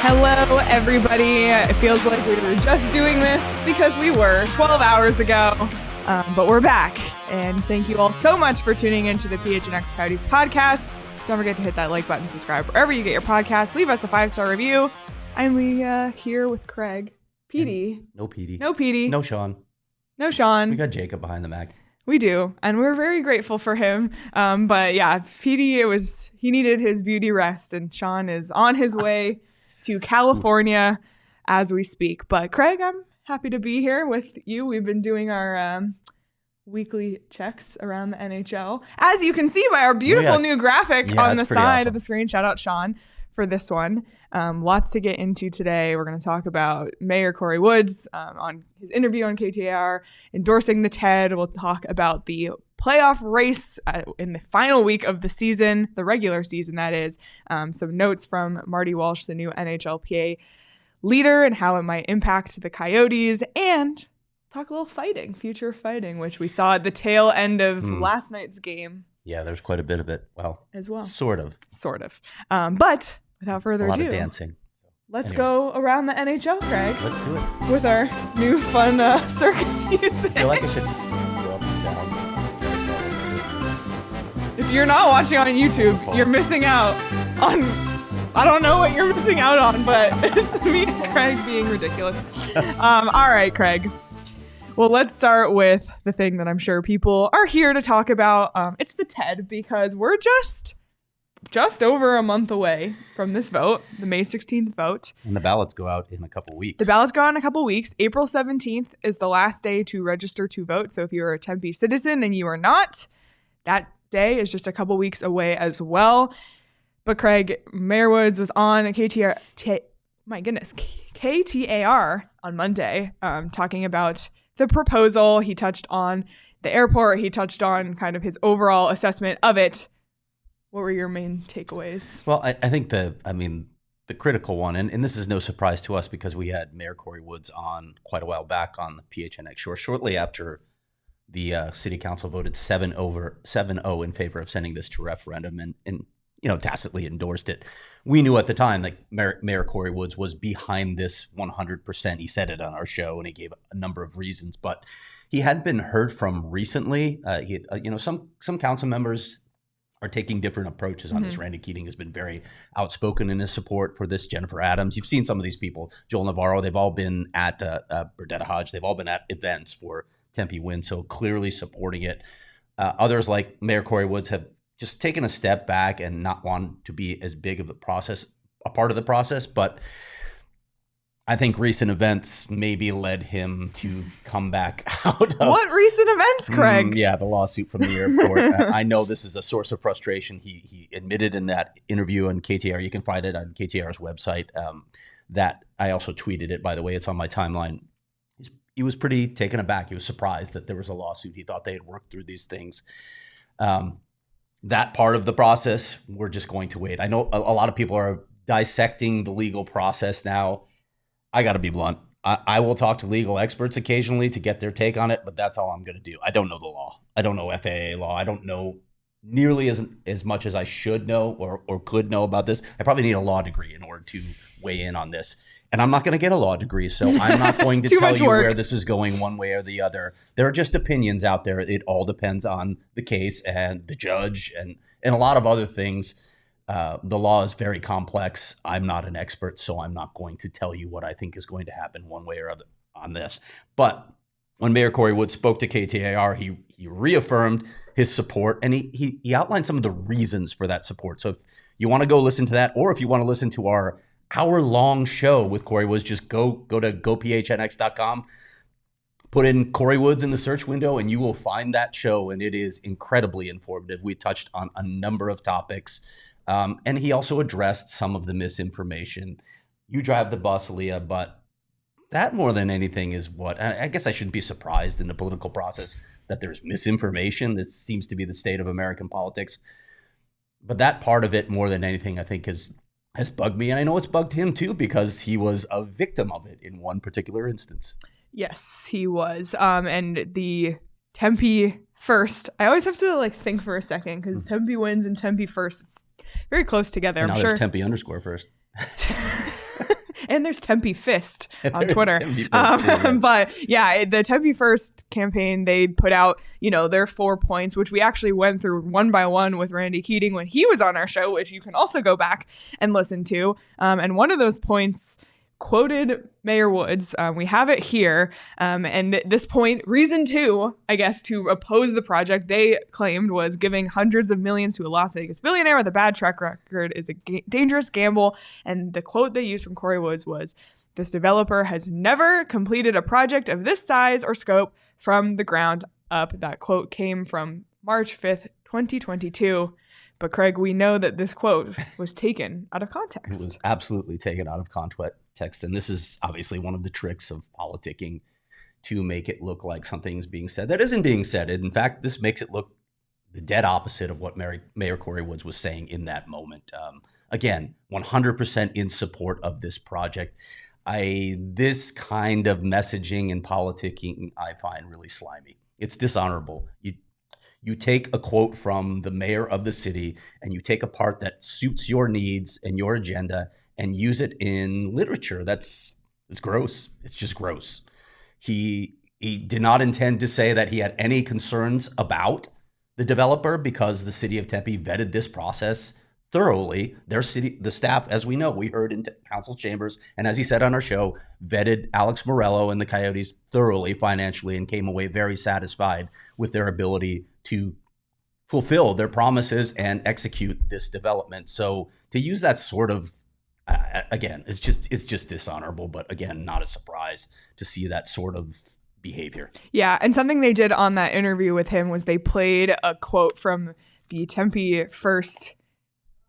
Hello, everybody. It feels like we were just doing this because we were 12 hours ago, but we're back. And thank you all so much for tuning into the PHNX Coyotes Podcast. Don't forget to hit that like button, subscribe wherever you get your podcasts. Leave us a 5-star review. I'm Leah here with Craig. Petey. No Petey. No Petey. No Sean. No Sean. We got Jacob behind the Mac. We do, and we're very grateful for him. But yeah, Petey, he needed his beauty rest, and Sean is on his way to California as we speak. But Craig, I'm happy to be here with you. We've been doing our weekly checks around the NHL. As you can see by our beautiful new graphic on the side of the screen. Shout out Sean for this one. Lots to get into today. We're going to talk about Mayor Corey Woods on his interview on KTAR, endorsing the TED. We'll talk about the playoff race in the final week of the season, the regular season, that is. Some notes from Marty Walsh, the new NHLPA leader, and how it might impact the Coyotes, and talk a little future fighting, which we saw at the tail end of last night's game. Yeah, there's quite a bit of it. Well, as well. Sort of. But without further ado, a lot of dancing. Let's go around the NHL, Craig. Let's do it. With our new fun circus music. I feel like it should go up and down. If you're not watching on YouTube, you're missing out on, I don't know what you're missing out on, but it's me and Craig being ridiculous. All right, Craig. Well, let's start with the thing that I'm sure people are here to talk about. It's the TED, because we're just over a month away from this vote, the May 16th vote. And the ballots go out in a couple weeks. April 17th is the last day to register to vote. So if you're a Tempe citizen and you are not, that day is just a couple weeks away as well. But Craig, Mayor Woods was on KTAR on Monday, talking about the proposal. He touched on the airport. He touched on kind of his overall assessment of it. What were your main takeaways? Well, I think the critical one, and this is no surprise to us because we had Mayor Corey Woods on quite a while back on the PHNX show, shortly after the city council voted 7-0 in favor of sending this to referendum and tacitly endorsed it. We knew at the time that Mayor Corey Woods was behind this 100%. He said it on our show, and he gave a number of reasons, but he hadn't been heard from recently. Some council members are taking different approaches on this. Randy Keating has been very outspoken in his support for this. Jennifer Adams, you've seen some of these people. Joel Navarro, they've all been at Burdetta Hodge. They've all been at events for Tempe Win, so clearly supporting it. Others like Mayor Corey Woods have just taken a step back and not want to be as big of a part of the process. But I think recent events maybe led him to come back out of... What recent events, Craig? The lawsuit from the airport. I know this is a source of frustration. He admitted in that interview on KTAR, you can find it on KTAR's website, that I also tweeted it, by the way. It's on my timeline. He was pretty taken aback. He was surprised that there was a lawsuit. He thought they had worked through these things. That part of the process, we're just going to wait. I know a lot of people are dissecting the legal process now. I got to be blunt. I will talk to legal experts occasionally to get their take on it, but that's all I'm going to do. I don't know the law. I don't know FAA law. I don't know nearly as much as I should know or could know about this. I probably need a law degree in order to weigh in on this. And I'm not going to get a law degree, so I'm not going to tell you where this is going one way or the other. There are just opinions out there. It all depends on the case and the judge and a lot of other things. The law is very complex. I'm not an expert, so I'm not going to tell you what I think is going to happen one way or other on this. But when Mayor Corey Woods spoke to KTAR, he reaffirmed his support, and he outlined some of the reasons for that support. So if you want to go listen to that, or if you want to listen to our hour-long show with Corey Woods, just go to gophnx.com, put in Corey Woods in the search window, and you will find that show, and it is incredibly informative. We touched on a number of topics, and he also addressed some of the misinformation. You drive the bus, Leah, but that more than anything is what, I guess I shouldn't be surprised in the political process that there's misinformation. This seems to be the state of American politics. But that part of it, more than anything, I think has bugged me. And I know it's bugged him too, because he was a victim of it in one particular instance. Yes, he was. And the Tempe First, I always have to think for a second, because Tempe wins and Tempe First, it's very close together. And I'm now sure there's Tempe _First. And there's Tempe Fist on There's Twitter. Tempe First too, yes. But yeah, the Tempe First campaign, they put out, their 4 points, which we actually went through one by one with Randy Keating when he was on our show, which you can also go back and listen to. And one of those points quoted Mayor Woods. We have it here. And this point, reason 2, I guess, to oppose the project, they claimed was giving hundreds of millions to a Las Vegas billionaire with a bad track record is a dangerous gamble. And the quote they used from Corey Woods was, "This developer has never completed a project of this size or scope from the ground up." That quote came from March 5th, 2022. But Craig, we know that this quote was taken out of context. It was absolutely taken out of context. And this is obviously one of the tricks of politicking to make it look like something's being said that isn't being said. In fact, this makes it look the dead opposite of what Mayor Corey Woods was saying in that moment. Again, 100% in support of this project. This kind of messaging and politicking I find really slimy. It's dishonorable. You take a quote from the mayor of the city and you take a part that suits your needs and your agenda and use it in literature. It's gross. It's just gross. He did not intend to say that he had any concerns about the developer because the city of Tempe vetted this process thoroughly. The staff, as we know, we heard in council chambers, and as he said on our show, vetted Alex Morello and the Coyotes thoroughly financially and came away very satisfied with their ability to fulfill their promises and execute this development. So to use that sort of, again, it's just dishonorable, but again, not a surprise to see that sort of behavior. Yeah, and something they did on that interview with him was they played a quote from the Tempe First,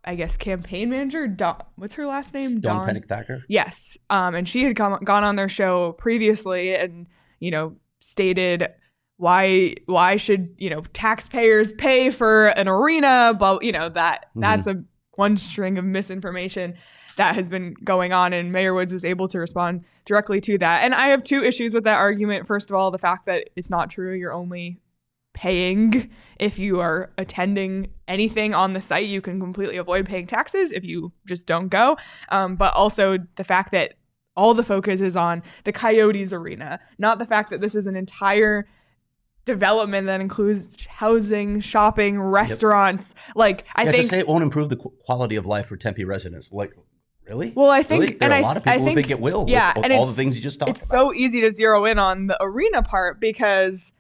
I guess, campaign manager, what's her last name? Dawn Pennick-Thacker? Yes. And she had gone on their show previously and, stated why should, taxpayers pay for an arena? But, that's a one string of misinformation that has been going on. And Mayor Woods was able to respond directly to that. And I have 2 issues with that argument. First of all, the fact that it's not true. You're only paying if you are attending anything on the site. You can completely avoid paying taxes if you just don't go. But also the fact that all the focus is on the Coyotes arena, not the fact that this is an entire development that includes housing, shopping, restaurants. Yep. Like, I think to say it won't improve the quality of life for Tempe residents. Like, really? Well, I think, really? There are a lot of people who think it will. Yeah, with and all the things you just talked about. It's so easy to zero in on the arena part because,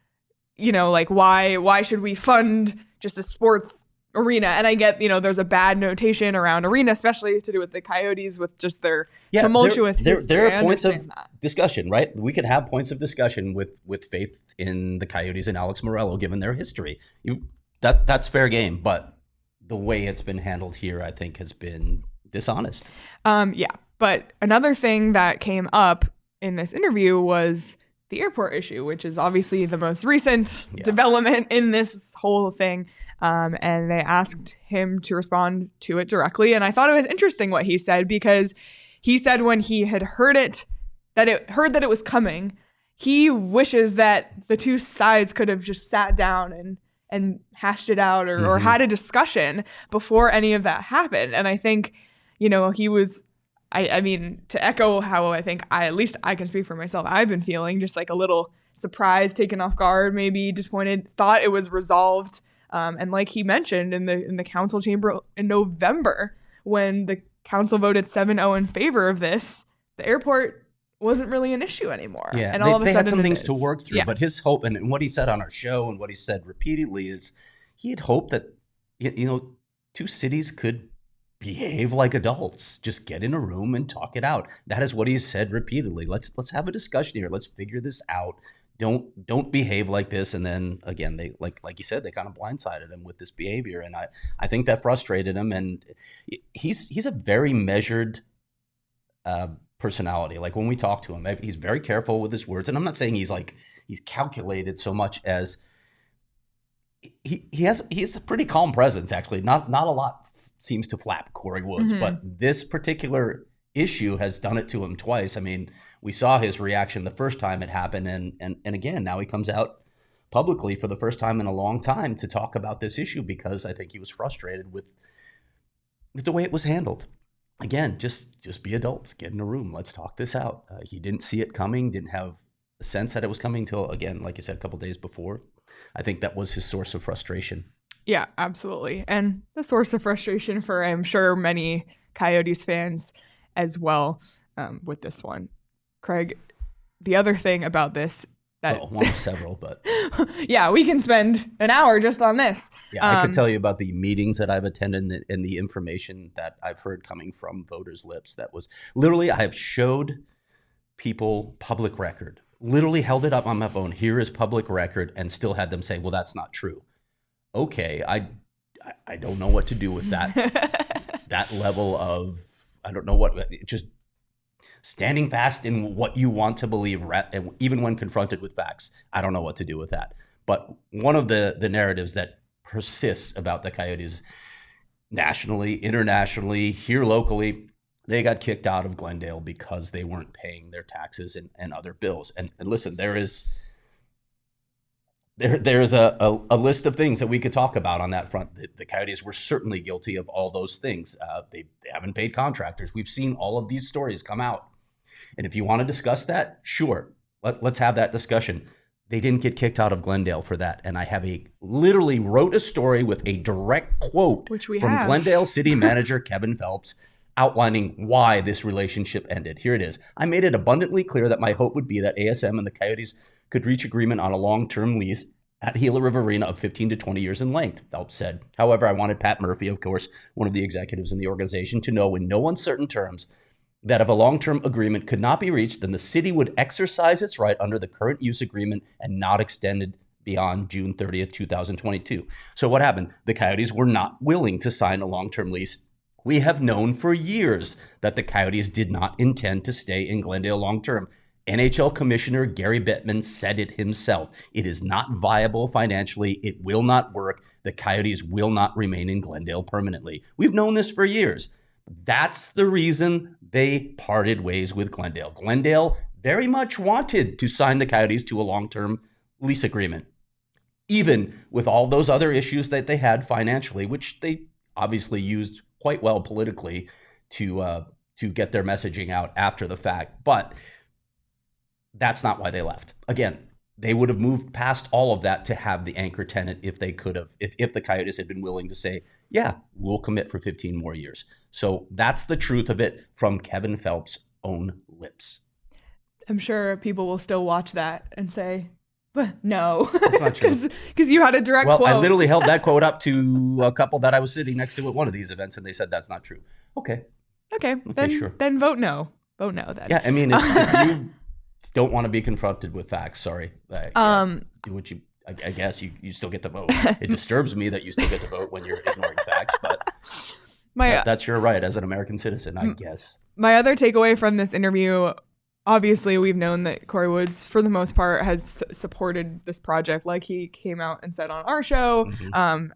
why should we fund just a sports arena? And I get, there's a bad notation around arena, especially to do with the Coyotes with just their tumultuous history. There are points of discussion, right? We could have points of discussion with faith in the Coyotes and Alex Morello, given their history. That's fair game, but the way it's been handled here, I think, has been dishonest. Yeah. But another thing that came up in this interview was the airport issue, which is obviously the most recent development in this whole thing. And they asked him to respond to it directly. And I thought it was interesting what he said, because he said when he had heard that it was coming, he wishes that the 2 sides could have just sat down and hashed it out or had a discussion before any of that happened. And I think, he was, I mean, to echo how I think at least I can speak for myself, I've been feeling just like a little surprised, taken off guard, maybe disappointed, thought it was resolved. And like he mentioned in the council chamber in November, when the council voted 7-0 in favor of this, the airport wasn't really an issue anymore. Yeah, and all of a they sudden had some things to work through. Yes. But his hope, and what he said on our show and what he said repeatedly, is he had hoped that 2 cities could behave like adults. Just get in a room and talk it out. That is what he said repeatedly. Let's have a discussion here. Let's figure this out. Don't behave like this. And then again, they like you said, they kind of blindsided him with this behavior, and I think that frustrated him. And he's a very measured personality. Like when we talk to him, he's very careful with his words. And I'm not saying he's calculated so much as he has a pretty calm presence, actually. Not a lot seems to flap Corey Woods, but this particular issue has done it to him twice. I mean, we saw his reaction the first time it happened, and again, now he comes out publicly for the first time in a long time to talk about this issue, because I think he was frustrated with the way it was handled. again, just be adults, get in a room, let's talk this out. He didn't see it coming, didn't have a sense that it was coming till, again, like you said, a couple of days before. I think that was his source of frustration. Yeah, absolutely. And the source of frustration for, I'm sure, many Coyotes fans as well with this one. Craig, the other thing about this one of several, but yeah, we can spend an hour just on this. Yeah, I could tell you about the meetings that I've attended and the information that I've heard coming from voters' lips. That was literally, I have showed people public record, literally held it up on my phone. Here is public record, and still had them say, well, that's not true. Okay, I don't know what to do with that. That level of, I don't know what, just standing fast in what you want to believe, even when confronted with facts. I don't know what to do with that. But one of the narratives that persists about the Coyotes nationally, internationally, here locally, they got kicked out of Glendale because they weren't paying their taxes and other bills. And listen, there's a list of things that we could talk about on that front. The Coyotes were certainly guilty of all those things. They haven't paid contractors. We've seen all of these stories come out. And if you want to discuss that, sure, let's have that discussion. They didn't get kicked out of Glendale for that. And I literally wrote a story with a direct quote from Glendale City Manager Kevin Phelps outlining why this relationship ended. Here it is. I made it abundantly clear that my hope would be that ASM and the Coyotes could reach agreement on a long-term lease at Gila River Arena of 15 to 20 years in length, Phelps said. However, I wanted Pat Murphy, of course, one of the executives in the organization, to know in no uncertain terms that if a long-term agreement could not be reached, then the city would exercise its right under the current use agreement and not extend it beyond June 30th, 2022. So what happened? The Coyotes were not willing to sign a long-term lease. We have known for years that the Coyotes did not intend to stay in Glendale long-term. NHL Commissioner Gary Bettman said it himself. It is not viable financially. It will not work. The Coyotes will not remain in Glendale permanently. We've known this for years. That's the reason they parted ways with Glendale. Glendale very much wanted to sign the Coyotes to a long-term lease agreement, even with all those other issues that they had financially, which they obviously used quite well politically to get their messaging out after the fact. But that's not why they left. Again, they would have moved past all of that to have the anchor tenant if they could have, if the Coyotes had been willing to say, yeah, we'll commit for 15 more years. So that's the truth of it from Kevin Phelps' own lips. I'm sure people will still watch that and say, but no, that's not true. Because you had a direct quote. Well, I literally held that quote up to a couple that I was sitting next to at one of these events, and they said that's not true. Okay, sure. Then vote no. Vote no then. Yeah, I mean, if you don't want to be confronted with facts, sorry. Do what you. I guess you still get to vote. It disturbs me that you still get to vote when you're ignoring facts, but that's your right as an American citizen, I guess. My other takeaway from this interview, obviously, we've known that Corey Woods, for the most part, has supported this project. Like he came out and said on our show,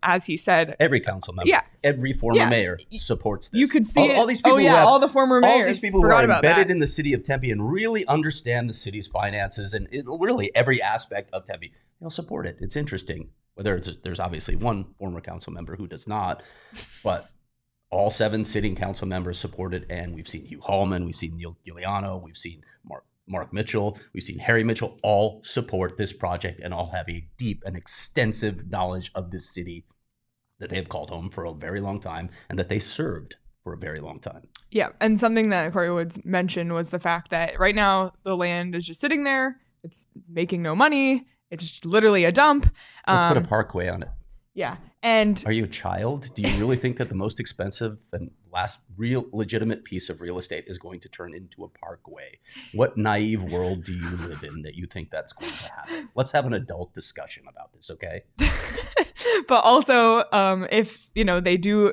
as he said, every council member, every former mayor supports this. You could see all these people. All the former mayors. All these people who are embedded in the city of Tempe and really understand the city's finances and really every aspect of Tempe. They'll support it. It's interesting. There's obviously one former council member who does not, but all 7 sitting council members supported, and we've seen Hugh Hallman, we've seen Neil Giuliano, we've seen Mark Mitchell, we've seen Harry Mitchell, all support this project and all have a deep and extensive knowledge of this city that they have called home for a very long time and that they served for a very long time. Yeah, and something that Corey Woods mentioned was the fact that right now the land is just sitting there. It's making no money. It's literally a dump. Let's put a parkway on it. Yeah. And are you a child? Do you really think that the most expensive and last real legitimate piece of real estate is going to turn into a parkway? What naive world do you live in that you think that's going to happen? Let's have an adult discussion about this, okay? But also, if they do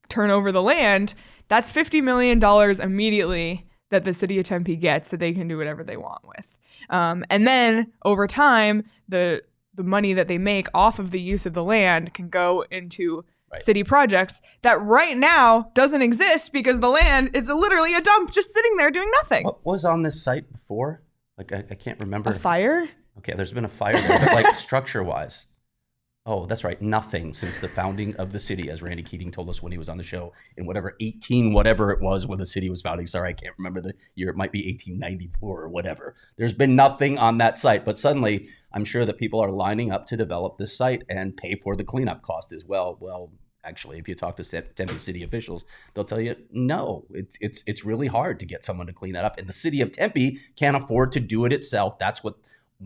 turn over the land, that's $50 million immediately that the city of Tempe gets that they can do whatever they want with. And then over time, the money that they make off of the use of the land can go into city projects that right now doesn't exist because the land is literally a dump just sitting there doing nothing. What was on this site before? Like, I can't remember. A fire? Okay, there's been a fire there, but like structure-wise. Oh, that's right. Nothing since the founding of the city, as Randy Keating told us when he was on the show in whatever it was when the city was founding. Sorry, I can't remember the year. It might be 1894 or whatever. There's been nothing on that site. But suddenly, I'm sure that people are lining up to develop this site and pay for the cleanup cost as well. Well, actually, if you talk to Tempe city officials, they'll tell you, no, it's really hard to get someone to clean that up. And the city of Tempe can't afford to do it itself. That's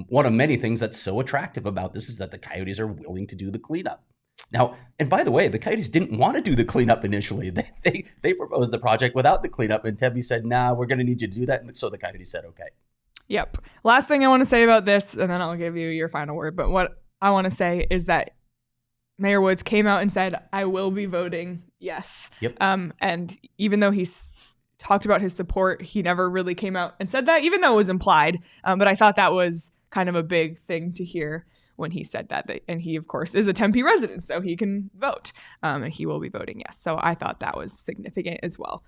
one of many things that's so attractive about this is that the Coyotes are willing to do the cleanup. Now, and by the way, the Coyotes didn't want to do the cleanup initially. They proposed the project without the cleanup, and Tempe said, nah, we're going to need you to do that. And so the Coyotes said, okay. Yep. Last thing I want to say about this, and then I'll give you your final word. But what I want to say is that Mayor Woods came out and said, I will be voting yes. Yep. And even though he's talked about his support, he never really came out and said that, even though it was implied. But I thought that was kind of a big thing to hear when he said that. And he, of course, is a Tempe resident, so he can vote. And he will be voting yes. So I thought that was significant as well.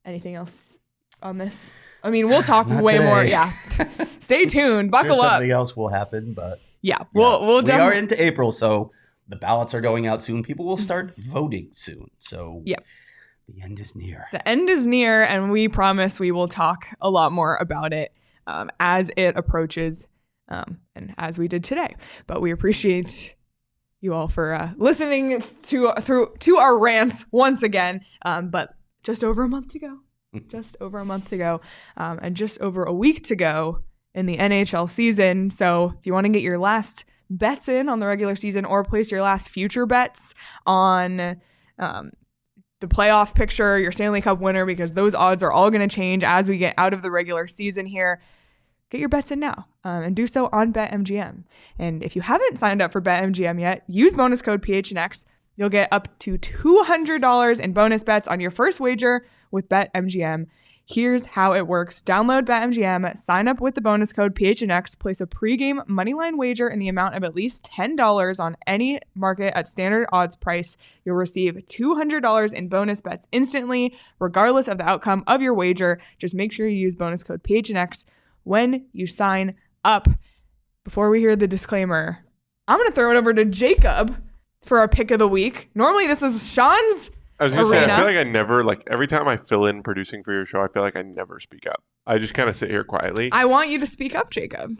Anything else on this? I mean, we'll talk way today. more. Yeah. Stay tuned. Buckle sure up. Something else will happen, but yeah, we'll we are into April, so the ballots are going out soon. People will start voting soon. So yep. The end is near. The end is near, and we promise we will talk a lot more about it as it approaches, and as we did today. But we appreciate you all for listening to our rants once again. But just over a month to go. And just over a week to go in the NHL season. So if you want to get your last bets in on the regular season or place your last future bets on the playoff picture, your Stanley Cup winner, because those odds are all going to change as we get out of the regular season here, get your bets in now and do so on BetMGM. And if you haven't signed up for BetMGM yet, use bonus code PHNX. You'll get up to $200 in bonus bets on your first wager with BetMGM. Here's how it works. Download BetMGM, sign up with the bonus code PHNX, place a pregame moneyline wager in the amount of at least $10 on any market at standard odds price. You'll receive $200 in bonus bets instantly, regardless of the outcome of your wager. Just make sure you use bonus code PHNX when you sign up. Before we hear the disclaimer, I'm going to throw it over to Jacob for our pick of the week. Normally this is Sean's I was going to say, arena. I feel like I never, every time I fill in producing for your show, I feel like I never speak up. I just kind of sit here quietly. I want you to speak up, Jacob.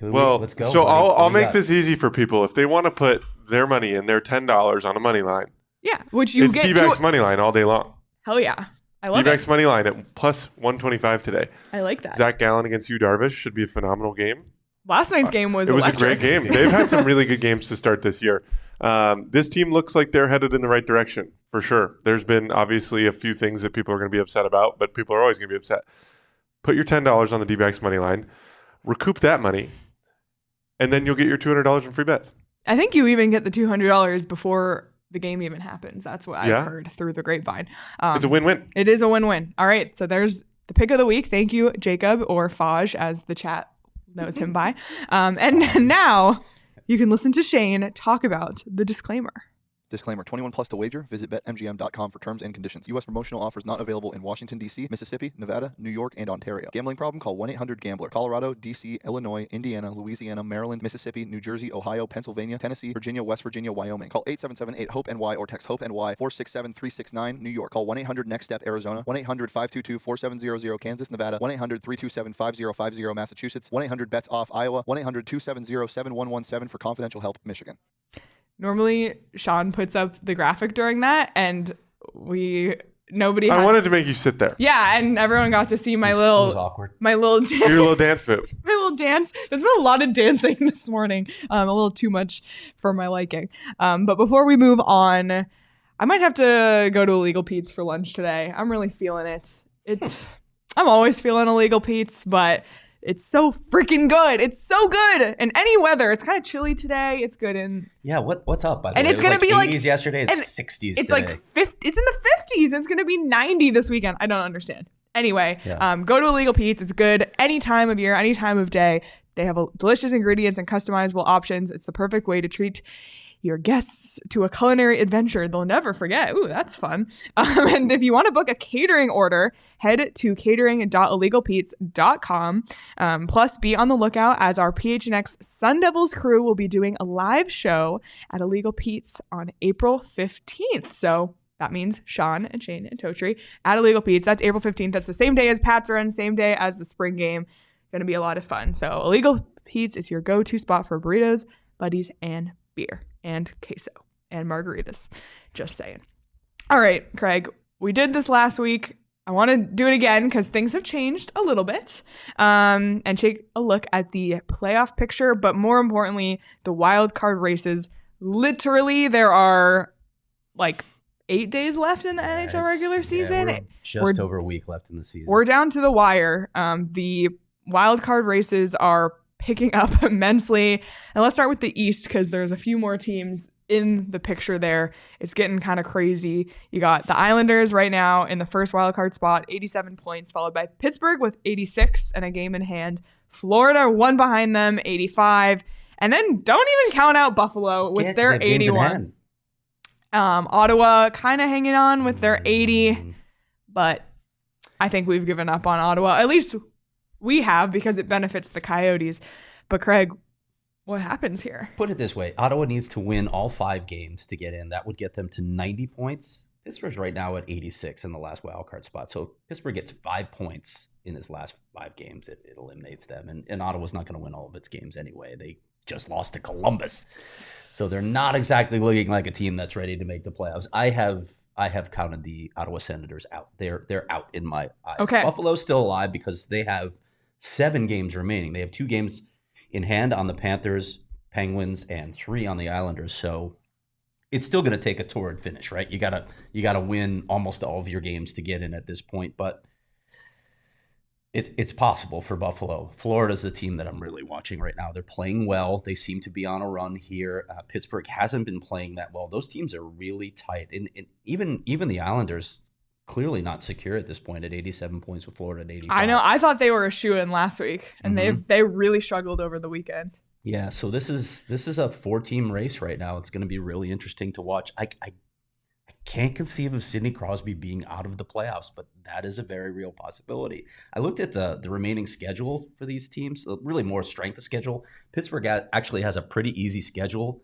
Well, let's go. So I'll make this easy for people. If they want to put their money in, their $10 on a money line. Yeah, which you it's get. D-backs money line all day long. Hell yeah. I love D-backs it. money line at plus 125 today. I like that. Zach Gallen against Yu Darvish should be a phenomenal game. Last night's game was electric. electric. A great game. They've had some really good games to start this year. This team looks like they're headed in the right direction, for sure. There's been obviously a few things that people are going to be upset about, but people are always going to be upset. Put your $10 on the D-backs money line, recoup that money, and then you'll get your $200 in free bets. I think you even get the $200 before the game even happens. That's what I've heard through the grapevine. It's a win-win. It is a win-win. All right, so there's the pick of the week. Thank you, Jacob, or Faj, as the chat knows him by. And now you can listen to Shane talk about the disclaimer. Disclaimer, 21 plus to wager. Visit BetMGM.com for terms and conditions. U.S. promotional offers not available in Washington, D.C., Mississippi, Nevada, New York, and Ontario. Gambling problem? Call 1-800-GAMBLER. Colorado, D.C., Illinois, Indiana, Louisiana, Maryland, Mississippi, New Jersey, Ohio, Pennsylvania, Tennessee, Virginia, West Virginia, Wyoming. Call 877-8-HOPE-NY or text HOPE-NY 467-369, New York. Call 1-800-NEXT-STEP, Arizona. 1-800-522-4700, Kansas, Nevada. 1-800-327-5050, Massachusetts. 1-800-BETS-OFF, Iowa. 1-800-270-7117 for confidential help, Michigan. Normally, Sean puts up the graphic during that, and nobody. I wanted to make you sit there. Yeah, and everyone got to see my little. It was awkward. My little. Your little dance move. My little dance. There's been a lot of dancing this morning. A little too much for my liking. But before we move on, I might have to go to Illegal Pete's for lunch today. I'm really feeling it. I'm always feeling Illegal Pete's, but it's so freaking good. It's so good in any weather. It's kind of chilly today. It's good in. Yeah, what's up? By the and way, it's gonna be 80s like yesterday. It's 60s. It's today. like 50. It's in the 50s. It's gonna be 90 this weekend. I don't understand. Anyway, go to Illegal Pete's. It's good any time of year, any time of day. They have delicious ingredients and customizable options. It's the perfect way to treat your guests to a culinary adventure they'll never forget. Ooh, that's fun. And if you want to book a catering order, head to catering.illegalpete's.com. Plus, be on the lookout as our PHNX Sun Devils crew will be doing a live show at Illegal Pete's on April 15th. So that means Sean and Shane and Totri at Illegal Pete's. That's April 15th. That's the same day as Pat's Run, same day as the spring game. Going to be a lot of fun. So Illegal Pete's is your go-to spot for burritos, buddies, and beer, and queso, and margaritas. Just saying. All right, Craig, we did this last week. I want to do it again because things have changed a little bit, and take a look at the playoff picture, but more importantly, the wild card races. Literally, there are like 8 days left in the NHL regular season. We're over a week left in the season. We're down to the wire. The wild card races are picking up immensely. And let's start with the East because there's a few more teams in the picture there. It's getting kind of crazy. You got the Islanders right now in the first wild card spot, 87 points, followed by Pittsburgh with 86 and a game in hand. Florida one behind them, 85. And then don't even count out Buffalo with their 81. Ottawa kind of hanging on with their 80. But I think we've given up on Ottawa. At least we have, because it benefits the Coyotes. But Craig, what happens here? Put it this way. Ottawa needs to win all 5 games to get in. That would get them to 90 points. Pittsburgh's right now at 86 in the last wild card spot. So Pittsburgh gets 5 points in his last 5 games. It eliminates them. And Ottawa's not going to win all of its games anyway. They just lost to Columbus. So they're not exactly looking like a team that's ready to make the playoffs. I have counted the Ottawa Senators out. They're out in my eyes. Okay. Buffalo's still alive because they have 7 games remaining. They have 2 games in hand on the Panthers, Penguins, and 3 on the Islanders. So it's still going to take a torrid finish, right? You gotta win almost all of your games to get in at this point, but it's possible for Buffalo. Florida's the team that I'm really watching right now. They're playing well. They seem to be on a run here. Pittsburgh hasn't been playing that well. Those teams are really tight, and even the Islanders clearly not secure at this point at 87 points with Florida at 85. I know. I thought they were a shoo-in last week, and they really struggled over the weekend. Yeah, so this is a 4-team race right now. It's going to be really interesting to watch. I can't conceive of Sidney Crosby being out of the playoffs, but that is a very real possibility. I looked at the remaining schedule for these teams, really more strength of schedule. Pittsburgh actually has a pretty easy schedule.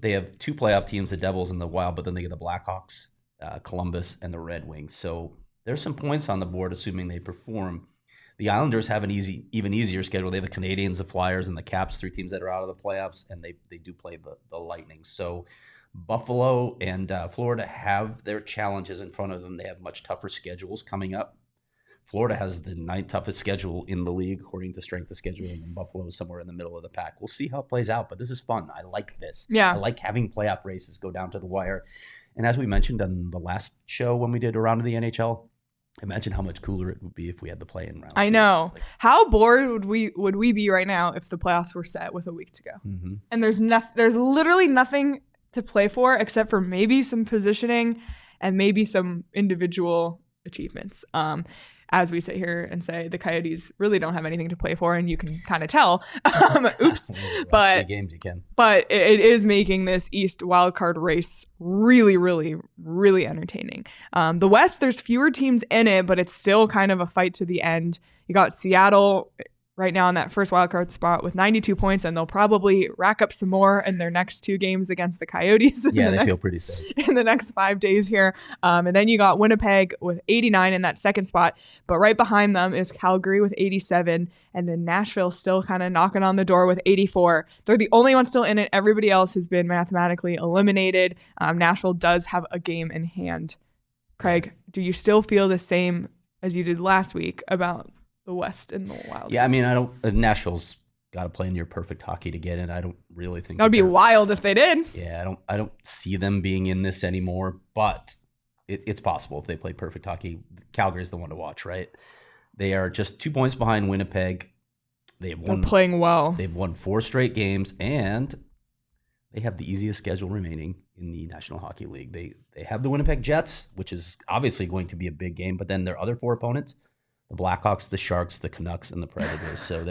They have 2 playoff teams, the Devils and the Wild, but then they get the Blackhawks, Columbus, and the Red Wings. So there's some points on the board, assuming they perform. The Islanders have an even easier schedule. They have the Canadiens, the Flyers, and the Caps, 3 teams that are out of the playoffs, and they do play the Lightning. So Buffalo and Florida have their challenges in front of them. They have much tougher schedules coming up. Florida has the 9th toughest schedule in the league, according to strength of schedule, and Buffalo is somewhere in the middle of the pack. We'll see how it plays out, but this is fun. I like this. Yeah. I like having playoff races go down to the wire. And as we mentioned on the last show when we did Around to the NHL, imagine how much cooler it would be if we had the play-in round. I know. Like, how bored would we be right now if the playoffs were set with a week to go? Mm-hmm. And there's literally nothing to play for except for maybe some positioning and maybe some individual achievements. As we sit here and say, the Coyotes really don't have anything to play for, and you can kind of tell. Oops. But games you can. But it is making this East wildcard race really, really, really entertaining. The West, there's fewer teams in it, but it's still kind of a fight to the end. You got Seattle right now in that first wildcard spot with 92 points, and they'll probably rack up some more in their next 2 games against the Coyotes. Yeah, they feel pretty safe in the next 5 days here. And then you got Winnipeg with 89 in that second spot, but right behind them is Calgary with 87, and then Nashville still kind of knocking on the door with 84. They're the only one still in it. Everybody else has been mathematically eliminated. Nashville does have a game in hand. Craig, do you still feel the same as you did last week about the West and the Wild? Yeah, I mean, Nashville's got to play near perfect hockey to get in. I don't really think that would be wild if they did. Yeah, I don't see them being in this anymore, but it's possible if they play perfect hockey. Calgary's the one to watch, right? They are just 2 points behind Winnipeg. They're playing well. They've won 4 straight games, and they have the easiest schedule remaining in the National Hockey League. They have the Winnipeg Jets, which is obviously going to be a big game, but then their other 4 opponents, the Blackhawks, the Sharks, the Canucks, and the Predators. So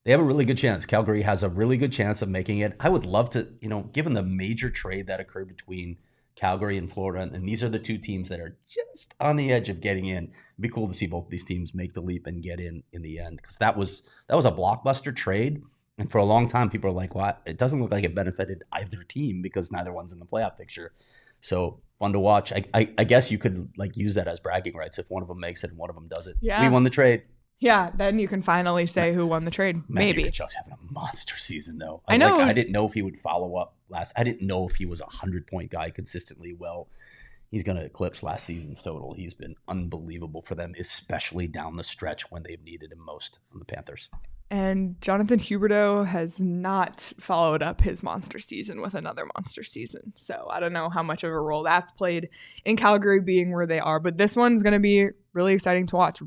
They have a really good chance. Calgary has a really good chance of making it. I would love to, given the major trade that occurred between Calgary and Florida, and these are the two teams that are just on the edge of getting in. It'd be cool to see both of these teams make the leap and get in the end, because that was a blockbuster trade. And for a long time, people are like, well, it doesn't look like it benefited either team because neither one's in the playoff picture. So fun to watch. I guess you could use that as bragging rights if one of them makes it and one of them does it. Yeah. We won the trade. Yeah, then you can finally say who won the trade. Maybe. Tkachuk's having a monster season, though. I know. I didn't know if he would follow up I didn't know if he was a 100-point guy consistently. Well, he's going to eclipse last season's total. He's been unbelievable for them, especially down the stretch when they've needed him most on the Panthers. And Jonathan Huberdeau has not followed up his monster season with another monster season. So I don't know how much of a role that's played in Calgary being where they are. But this one's going to be really exciting to watch.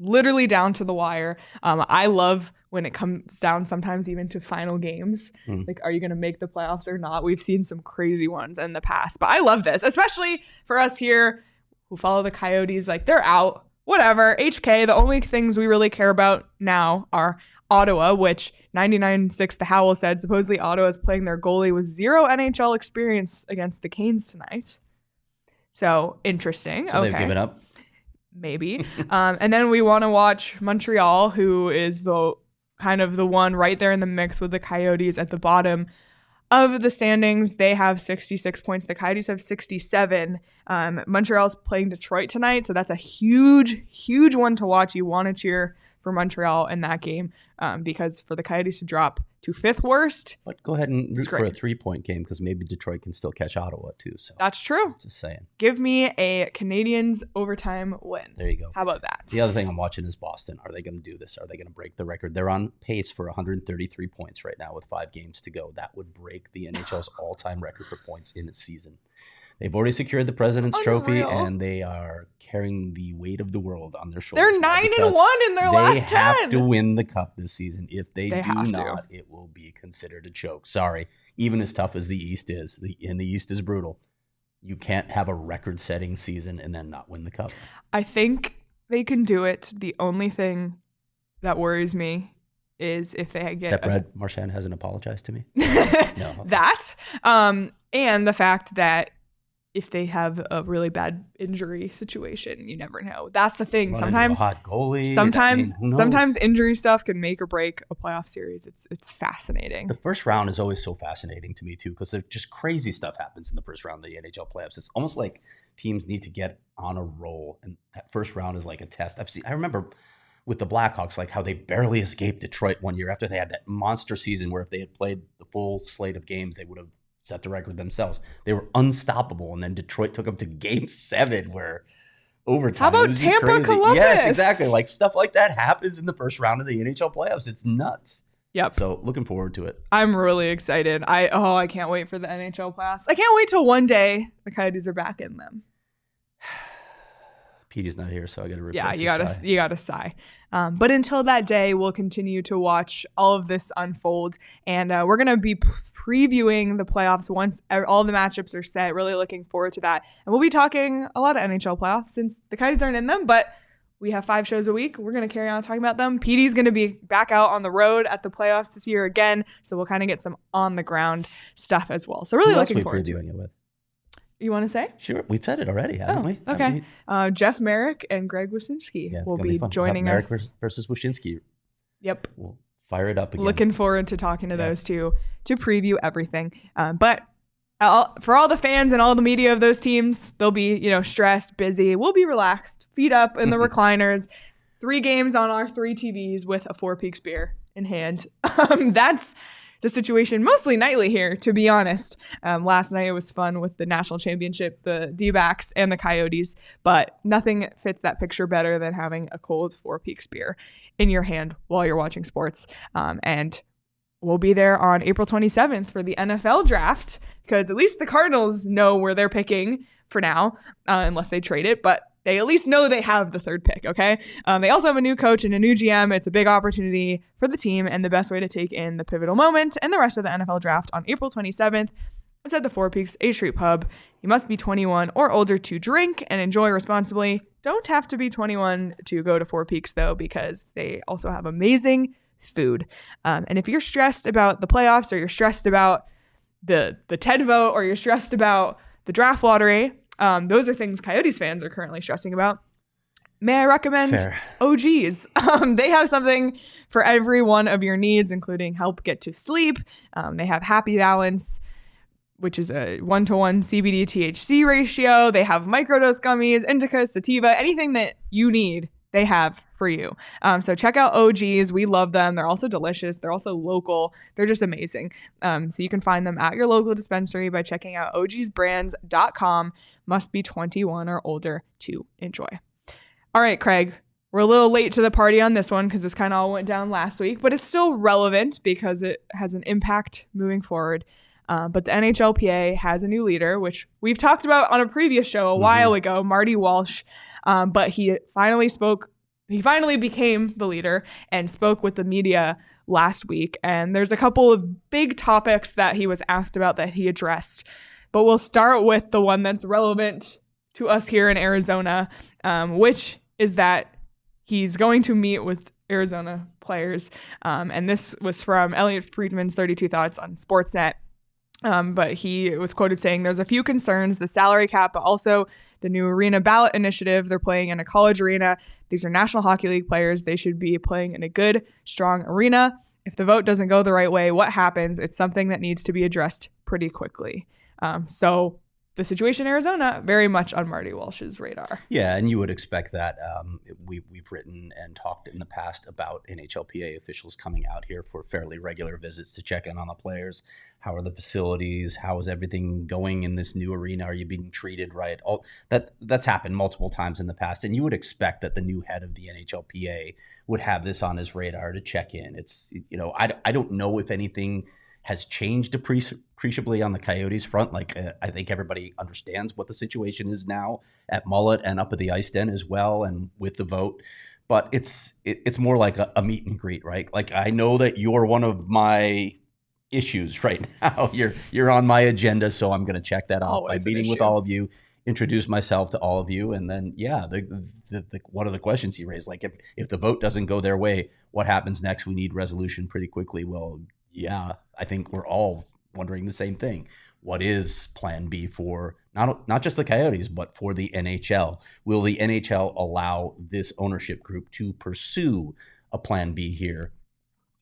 Literally down to the wire. I love when it comes down sometimes even to final games. Like, are you going to make the playoffs or not? We've seen some crazy ones in the past. But I love this, especially for us here who follow the Coyotes. Like, they're out. Whatever. HK, the only things we really care about now are Ottawa, which 99.6 The Howl said supposedly Ottawa is playing their goalie with zero NHL experience against the Canes tonight. So, interesting. So they've given up? Maybe. And then we want to watch Montreal, who is the one right there in the mix with the Coyotes at the bottom of the standings. They have 66 points. The Coyotes have 67. Montreal's playing Detroit tonight, so that's a huge, huge one to watch. You want to cheer for Montreal in that game because for the Coyotes to drop to fifth worst. But go ahead and root for a 3-point game because maybe Detroit can still catch Ottawa too. So that's true. Just saying. Give me a Canadiens overtime win. There you go. How about that? The other thing I'm watching is Boston. Are they going to do this? Are they going to break the record? They're on pace for 133 points right now with 5 games to go. That would break the NHL's all-time record for points in a season. They've already secured the President's Trophy, and they are carrying the weight of the world on their shoulders. They're 9-1 in their last 10. They have to win the cup this season. If they do not, it will be considered a choke. Sorry. Even as tough as the East is, the East is brutal. You can't have a record-setting season and then not win the cup. I think they can do it. The only thing that worries me is if they get that Brad Marchand hasn't apologized to me. No. That and the fact that if they have a really bad injury situation, you never know. That's the thing. Sometimes hot goalie. Sometimes injury stuff can make or break a playoff series. It's fascinating. The first round is always so fascinating to me too, because there's just crazy stuff happens in the first round of the NHL playoffs. It's almost like teams need to get on a roll, and that first round is like a test. I remember with the Blackhawks, like how they barely escaped Detroit one year after they had that monster season where if they had played the full slate of games, they would have set the record themselves. They were unstoppable, and then Detroit took them to Game 7 where overtime. How about Tampa, Columbus? Yes, exactly. Like stuff like that happens in the first round of the NHL playoffs. It's nuts. Yep. So looking forward to it. I'm really excited. I can't wait for the NHL playoffs. I can't wait till one day the Coyotes are back in them. Petey's not here, so I got to replace. Yeah, you gotta sigh. But until that day, we'll continue to watch all of this unfold, and we're gonna be previewing the playoffs once all the matchups are set. Really looking forward to that, and we'll be talking a lot of NHL playoffs since the Coyotes aren't in them, but we have 5 shows a week. We're gonna carry on talking about them. Petey's gonna be back out on the road at the playoffs this year again, so we'll kind of get some on the ground stuff as well. So really looking forward to it. With? You want to say? Sure. We've said it already, haven't we? Okay. Jeff Merrick and Greg Wyszynski will be joining us. Merrick versus Wyszynski. Yep. We'll fire it up again. Looking forward to talking to those two to preview everything. But for all the fans and all the media of those teams, they'll be, stressed, busy. We'll be relaxed, feet up in the recliners, 3 games on our 3 TVs with a 4 Peaks beer in hand. That's the situation mostly nightly here, to be honest. Last night it was fun with the national championship, the D-backs and the Coyotes, but nothing fits that picture better than having a cold 4 Peaks beer in your hand while you're watching sports. And we'll be there on April 27th for the NFL draft, because at least the Cardinals know where they're picking for now, unless they trade it, but they at least know they have the 3rd pick, okay? They also have a new coach and a new GM. It's a big opportunity for the team and the best way to take in the pivotal moment and the rest of the NFL draft on April 27th. It's at the 4 Peaks A Street Pub. You must be 21 or older to drink and enjoy responsibly. Don't have to be 21 to go to 4 Peaks, though, because they also have amazing food. And if you're stressed about the playoffs, or you're stressed about the TED vote, or you're stressed about the draft lottery, those are things Coyotes fans are currently stressing about. May I recommend OGs? They have something for every one of your needs, including help get to sleep. They have Happy Balance, which is a 1-to-1 CBD THC ratio. They have microdose gummies, indica, sativa, anything that you need, they have for you. So check out OGs. We love them. They're also delicious. They're also local. They're just amazing. So you can find them at your local dispensary by checking out ogsbrands.com. Must be 21 or older to enjoy. All right, Craig, we're a little late to the party on this one because this kind of all went down last week, but it's still relevant because it has an impact moving forward. But the NHLPA has a new leader, which we've talked about on a previous show a while ago, Marty Walsh. But he finally became the leader and spoke with the media last week. And there's a couple of big topics that he was asked about that he addressed. But we'll start with the one that's relevant to us here in Arizona, which is that he's going to meet with Arizona players. And this was from Elliot Friedman's 32 Thoughts on Sportsnet. But he was quoted saying there's a few concerns, the salary cap, but also the new arena ballot initiative. They're playing in a college arena. These are National Hockey League players. They should be playing in a good, strong arena. If the vote doesn't go the right way, what happens? It's something that needs to be addressed pretty quickly. So the situation in Arizona, very much on Marty Walsh's radar. Yeah, and you would expect that. We've written and talked in the past about NHLPA officials coming out here for fairly regular visits to check in on the players. How are the facilities? How is everything going in this new arena? Are you being treated right? All that's happened multiple times in the past, and you would expect that the new head of the NHLPA would have this on his radar to check in. It's, I don't know if anything has changed appreciably on the Coyotes front. Like, I think everybody understands what the situation is now at Mullet and up at the ice den as well, and with the vote. But it's more like a meet and greet, right? Like, I know that you're one of my issues right now. You're on my agenda, so I'm going to check that off by meeting with all of you, introduce myself to all of you, and then the one of the questions he raised, like if the vote doesn't go their way, what happens next? We need resolution pretty quickly. Well, yeah, I think we're all wondering the same thing. What is plan B for not just the Coyotes, but for the NHL? Will the NHL allow this ownership group to pursue a plan B here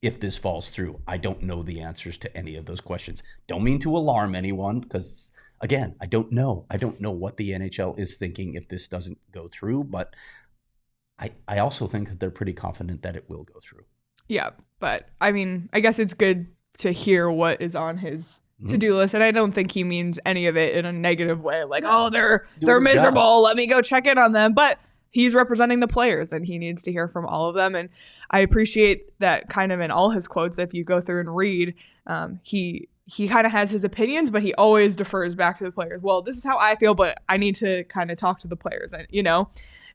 if this falls through? I don't know the answers to any of those questions. Don't mean to alarm anyone, because, again, I don't know. I don't know what the NHL is thinking if this doesn't go through, but I also think that they're pretty confident that it will go through. Yeah, but I mean, I guess it's good to hear what is on his to-do list, and I don't think he means any of it in a negative way, like, they're miserable, job. Let me go check in on them. But he's representing the players, and he needs to hear from all of them. And I appreciate that kind of in all his quotes. If you go through and read, he kind of has his opinions, but he always defers back to the players. Well, this is how I feel, but I need to kind of talk to the players,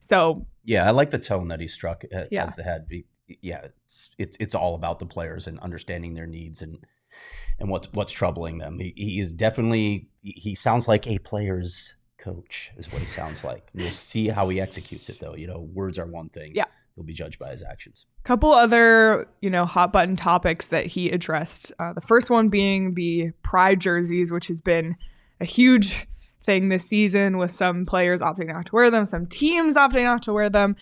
So yeah, I like the tone that he struck as the head. Yeah, it's all about the players and understanding their needs and what's troubling them. He is definitely, he sounds like a player's coach is what he sounds like. We'll see how he executes it, though. Words are one thing. Yeah, he'll be judged by his actions. Couple other hot button topics that he addressed. The first one being the pride jerseys, which has been a huge thing this season, with some players opting not to wear them, some teams opting not to wear them.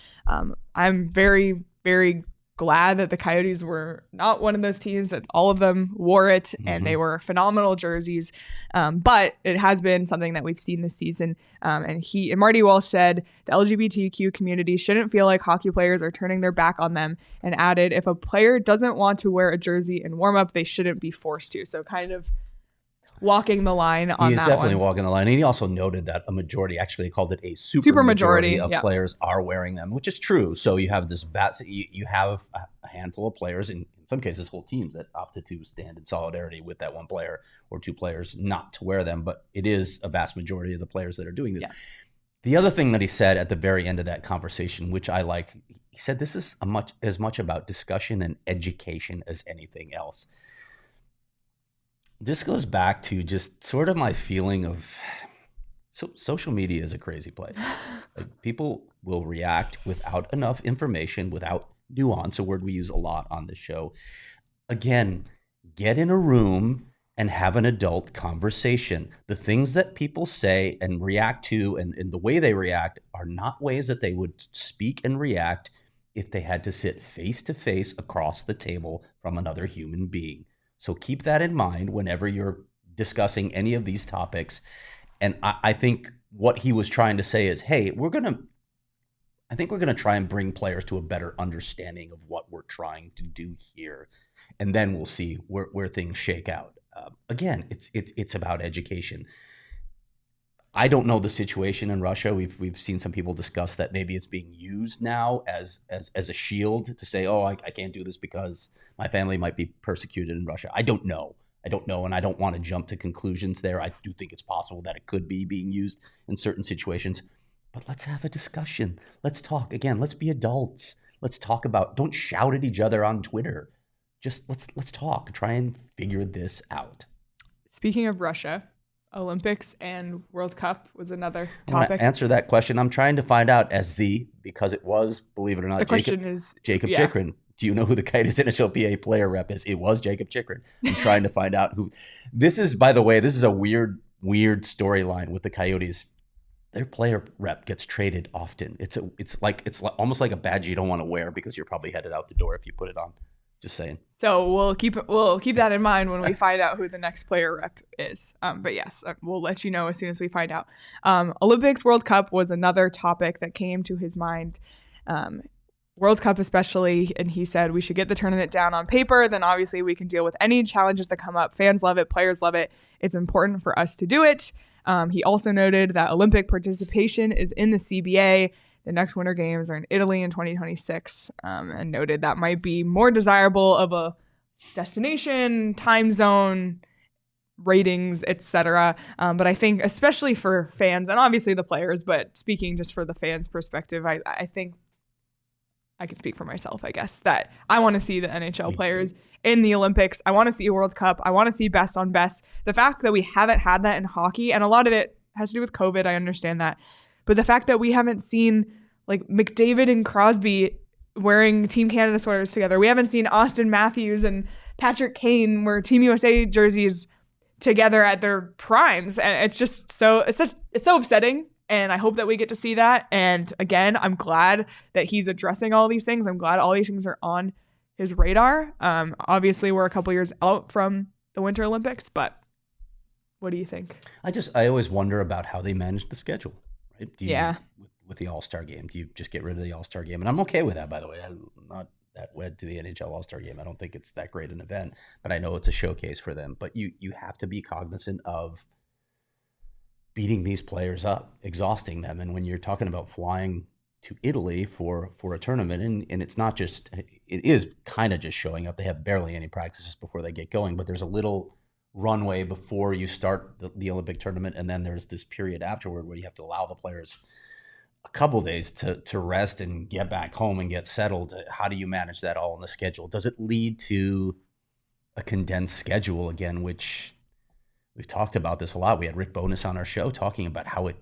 I'm very, very glad that the Coyotes were not one of those teams, that all of them wore it, and they were phenomenal jerseys. But it has been something that we've seen this season. And Marty Walsh said the LGBTQ community shouldn't feel like hockey players are turning their back on them, and added, if a player doesn't want to wear a jersey in warm up, they shouldn't be forced to. So kind of walking the line on that one. He's definitely walking the line. And he also noted that a majority, actually called it a super majority of players are wearing them, which is true. So you have this you have a handful of players, in some cases whole teams, that opted to stand in solidarity with that one player or two players not to wear them. But it is a vast majority of the players that are doing this. Yeah. The other thing that he said at the very end of that conversation, which I like, he said this is as much about discussion and education as anything else. This goes back to just sort of my feeling of social media is a crazy place. Like, people will react without enough information, without nuance, a word we use a lot on the show. Again, get in a room and have an adult conversation. The things that people say and react to and the way they react are not ways that they would speak and react if they had to sit face to face across the table from another human being. So keep that in mind whenever you're discussing any of these topics. And I think what he was trying to say is, hey, I think we're going to try and bring players to a better understanding of what we're trying to do here. And then we'll see where things shake out. Again, it's about education. I don't know the situation in Russia. We've seen some people discuss that maybe it's being used now as a shield to say, oh, I can't do this because my family might be persecuted in Russia. I don't know, and I don't want to jump to conclusions there. I do think it's possible that it could be being used in certain situations. But let's have a discussion. Let's talk. Again, let's be adults. Let's talk about, don't shout at each other on Twitter. Just let's talk. Try and figure this out. Speaking of Russia, Olympics and World Cup was another I want topic. to answer that question. I'm trying to find out, SZ, because it was, believe it or not, The question is Jacob Chikrin. Do you know who the Coyotes NHLPA player rep is? It was Jacob Chikrin. I'm trying to find out who. This is, by the way, this is a weird storyline with the Coyotes. Their player rep gets traded often. It's almost like a badge you don't want to wear because you're probably headed out the door if you put it on. Just saying. So we'll keep that in mind when we find out who the next player rep is. But yes, we'll let you know as soon as we find out. Olympics, World Cup was another topic that came to his mind. World Cup especially, and he said we should get the tournament down on paper. Then obviously we can deal with any challenges that come up. Fans love it. Players love it. It's important for us to do it. He also noted that Olympic participation is in the CBA. The next Winter Games are in Italy in 2026, and noted that might be more desirable of a destination, time zone, ratings, etc. But I think especially for fans and obviously the players, but speaking just for the fans' perspective, I think I can speak for myself, I guess, that I want to see the NHL players in the Olympics. I want to see a World Cup. I want to see best on best. The fact that we haven't had that in hockey, and a lot of it has to do with COVID, I understand that. But the fact that we haven't seen like McDavid and Crosby wearing Team Canada sweaters together. We haven't seen Austin Matthews and Patrick Kane wear Team USA jerseys together at their primes. And it's just so upsetting. And I hope that we get to see that. And again, I'm glad that he's addressing all these things. I'm glad all these things are on his radar. Obviously, we're a couple years out from the Winter Olympics, but what do you think? I always wonder about how they manage the schedule, right? Yeah. With the All-Star game, do you just get rid of the All-Star game? And I'm okay with that, by the way. I'm not that wed to the NHL All-Star game. I don't think it's that great an event, but I know it's a showcase for them. But you have to be cognizant of beating these players up, exhausting them. And when you're talking about flying to Italy for a tournament, and it's not just, it is kind of just showing up. They have barely any practices before they get going, but there's a little runway before you start the Olympic tournament. And then there's this period afterward where you have to allow the players a couple days to rest and get back home and get settled. How do you manage that all in the schedule? Does it lead to a condensed schedule again, which we've talked about this a lot. We had Rick Bonus on our show talking about how it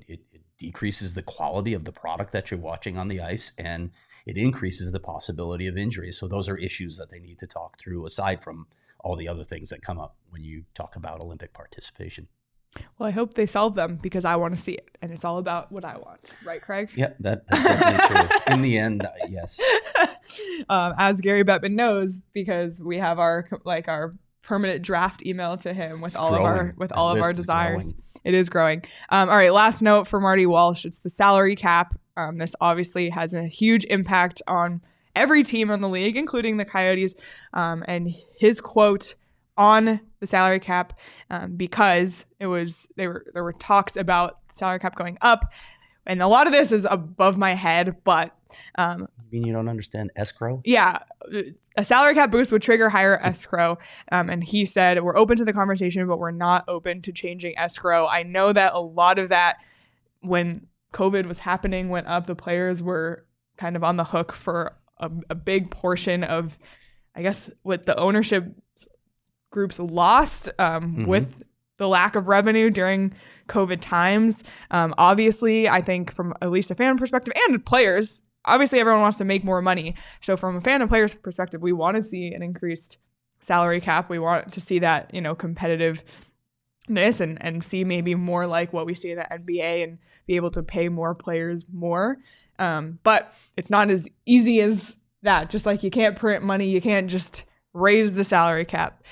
decreases the quality of the product that you're watching on the ice, and it increases the possibility of injuries. So those are issues that they need to talk through, aside from all the other things that come up when you talk about Olympic participation. Well, I hope they solve them because I want to see it, and it's all about what I want. Right, Craig? Yeah, that's definitely true. In the end, yes. As Gary Bettman knows, because we have our permanent draft email to him with all of our desires. It is growing. All right, last note for Marty Walsh. It's the salary cap. This obviously has a huge impact on every team in the league, including the Coyotes. And his quote on the salary cap, because there were talks about salary cap going up, and a lot of this is above my head, but you mean you don't understand escrow? Yeah, a salary cap boost would trigger higher escrow, and he said we're open to the conversation, but we're not open to changing escrow. I know that a lot of that, when COVID was happening, went up. The players were kind of on the hook for a big portion of, I guess, what the ownership groups lost with the lack of revenue during COVID times. Obviously, I think from at least a fan perspective and players, obviously everyone wants to make more money. So from a fan and player's perspective, we want to see an increased salary cap. We want to see that, competitiveness and see maybe more like what we see in the NBA and be able to pay more players more. But it's not as easy as that. Just like you can't print money, you can't just raise the salary cap